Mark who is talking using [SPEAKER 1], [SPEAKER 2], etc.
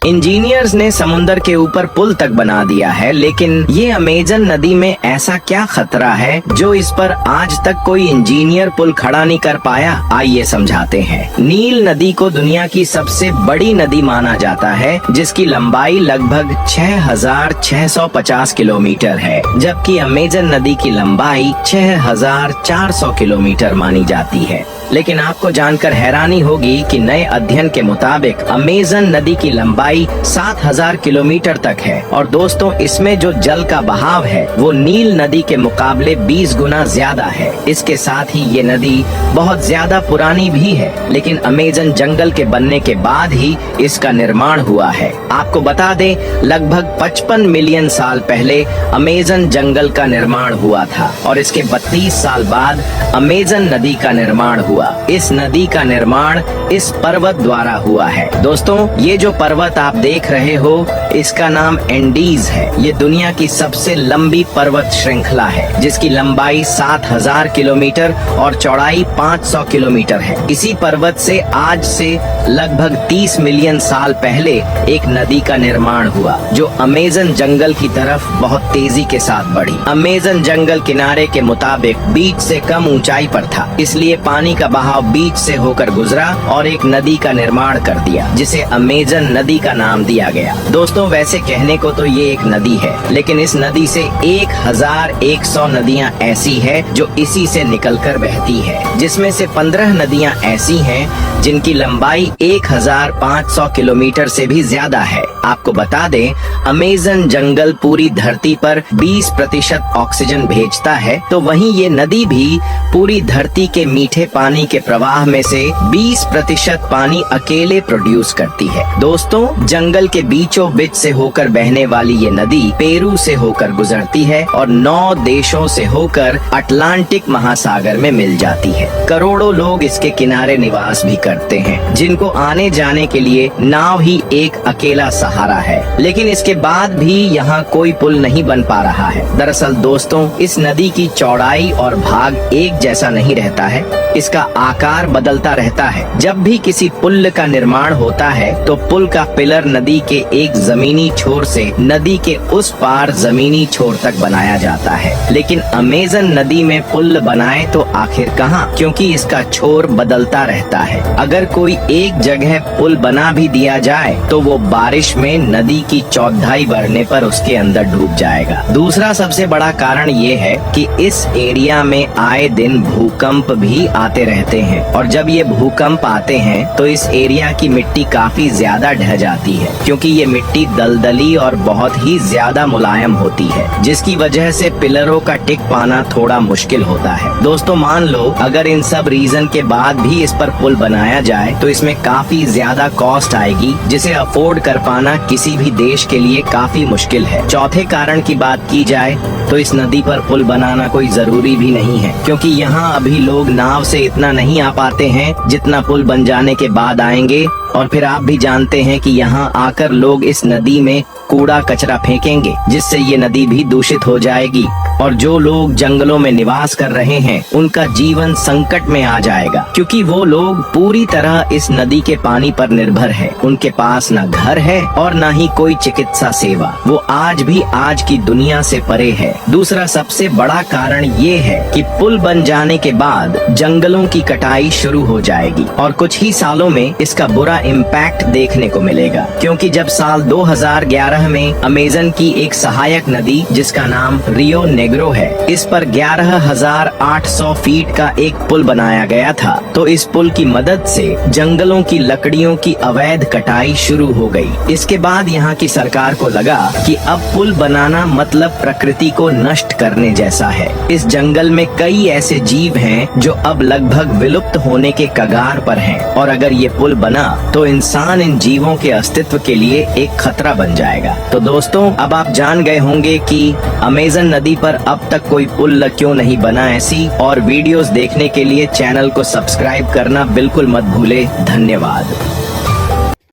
[SPEAKER 1] Engineers ने समुद्र के ऊपर पुल तक बना दिया है, लेकिन ये अमेजन नदी में ऐसा क्या खतरा है जो इस पर आज तक कोई इंजीनियर पुल खड़ा नहीं कर पाया? आइए समझाते हैं। नील नदी को दुनिया की सबसे बड़ी नदी माना जाता है, जिसकी लंबाई लगभग 6,650 किलोमीटर है, जबकि अमेजन नदी की लंबाई 6,400 किलोमीटर मानी जाती है। लेकिन आपको जानकर हैरानी होगी कि नए अध्ययन के मुताबिक अमेजन नदी की लंबाई 7,000 किलोमीटर तक है। और दोस्तों, इसमें जो जल का बहाव है वो नील नदी के मुकाबले 20 गुना ज्यादा है। इसके साथ ही ये नदी बहुत ज्यादा पुरानी भी है, लेकिन अमेजन जंगल के बनने के बाद ही इसका निर्माण हुआ है। आपको बता दें, लगभग 55 मिलियन साल पहले अमेजन जंगल का निर्माण हुआ था और इसके 32 साल बाद अमेजन नदी का निर्माण हुआ। इस नदी का निर्माण इस पर्वत द्वारा हुआ है। दोस्तों, ये जो पर्वत आप देख रहे हो, इसका नाम एंडीज है। ये दुनिया की सबसे लंबी पर्वत श्रृंखला है, जिसकी लंबाई 7,000 किलोमीटर और चौड़ाई 500 किलोमीटर है। इसी पर्वत से आज से लगभग 30 मिलियन साल पहले एक नदी का निर्माण हुआ, जो अमेजन जंगल की तरफ बहुत तेजी के साथ बढ़ी। अमेजन जंगल किनारे के मुताबिक बीच से कम ऊंचाई पर था, इसलिए पानी का बहाव बीच से होकर गुजरा और एक नदी का निर्माण कर दिया, जिसे अमेजन नदी का नाम दिया गया। दोस्तों, वैसे कहने को तो ये एक नदी है, लेकिन इस नदी से 1,100 नदियाँ ऐसी है जो इसी से निकलकर बहती है, जिसमें से 15 नदियाँ ऐसी हैं जिनकी लंबाई 1,500 किलोमीटर से भी ज्यादा है। आपको बता दें, अमेजन जंगल पूरी धरती पर 20% ऑक्सीजन भेजता है, तो वहीं ये नदी भी पूरी धरती के मीठे पानी के प्रवाह में से 20% पानी अकेले प्रोड्यूस करती है। दोस्तों, जंगल के बीचों बीच से होकर बहने वाली ये नदी पेरू से होकर गुजरती है और 9 देशों से होकर अटलांटिक महासागर में मिल जाती है। करोड़ों लोग इसके किनारे निवास भी करते हैं, जिनको आने जाने के लिए नाव ही एक अकेला सहारा है। लेकिन इसके बाद भी यहाँ कोई पुल नहीं बन पा रहा है। दरअसल दोस्तों, इस नदी की चौड़ाई और भाग एक जैसा नहीं रहता है, इसका आकार बदलता रहता है। जब भी किसी पुल का निर्माण होता है तो पुल का पिलर नदी के एक जमीनी छोर से नदी के उस पार जमीनी छोर तक बनाया जाता है। लेकिन अमेजन नदी में पुल बनाए तो आखिर कहाँ, क्योंकि इसका छोर बदलता रहता है। अगर कोई एक जगह पुल बना भी दिया जाए तो वो बारिश में नदी की चौथाई बढ़ने पर उसके अंदर डूब जाएगा। दूसरा सबसे बड़ा कारण ये है कि इस एरिया में आए दिन भूकंप भी आते रहते हैं, और जब ये भूकंप आते हैं तो इस एरिया की मिट्टी काफी ज्यादा ढह जाती है, क्योंकि ये मिट्टी दलदली और बहुत ही ज्यादा मुलायम होती है, जिसकी वजह से पिलरों का टिक पाना थोड़ा मुश्किल होता है। दोस्तों, मान लो अगर इन सब रीजन के बाद भी इस पर पुल बनाया जाए तो इसमें काफी ज्यादा कॉस्ट आएगी, जिसे अफोर्ड कर पाना किसी भी देश के लिए काफी मुश्किल है। चौथे कारण की बात की जाए तो इस नदी पर पुल बनाना कोई जरूरी भी नहीं है, क्योंकि यहाँ अभी लोग नाव से इतना नहीं आ पाते हैं जितना पुल बन जाने के बाद आएंगे। और फिर आप भी जानते हैं कि यहाँ आकर लोग इस नदी में कूड़ा कचरा फेंकेंगे, जिससे ये नदी भी दूषित हो जाएगी, और जो लोग जंगलों में निवास कर रहे हैं उनका जीवन संकट में आ जाएगा, क्योंकि वो लोग पूरी तरह इस नदी के पानी पर निर्भर है। उनके पास न घर है और न ही कोई चिकित्सा सेवा। वो आज भी आज की दुनिया से परे है। दूसरा सबसे बड़ा कारण ये है कि पुल बन जाने के बाद जंगलों की कटाई शुरू हो जाएगी और कुछ ही सालों में इसका बुरा इम्पैक्ट देखने को मिलेगा, क्योंकि जब साल 2011 में अमेजन की एक सहायक नदी जिसका नाम रियो नेग्रो है, इस पर 11,800 फीट का एक पुल बनाया गया था, तो इस पुल की मदद से जंगलों की लकड़ियों की अवैध कटाई शुरू हो गई। इसके बाद यहाँ की सरकार को लगा कि अब पुल बनाना मतलब प्रकृति को नष्ट करने जैसा है। इस जंगल में कई ऐसे जीव हैं जो अब लगभग विलुप्त होने के कगार पर हैं, और अगर ये पुल बना तो इंसान इन जीवों के अस्तित्व के लिए एक खतरा बन जाएगा। तो दोस्तों, अब आप जान गए होंगे कि अमेजन नदी पर अब तक कोई पुल क्यों नहीं बना। ऐसी और वीडियोस देखने के लिए चैनल को सब्सक्राइब करना बिल्कुल मत भूले। धन्यवाद।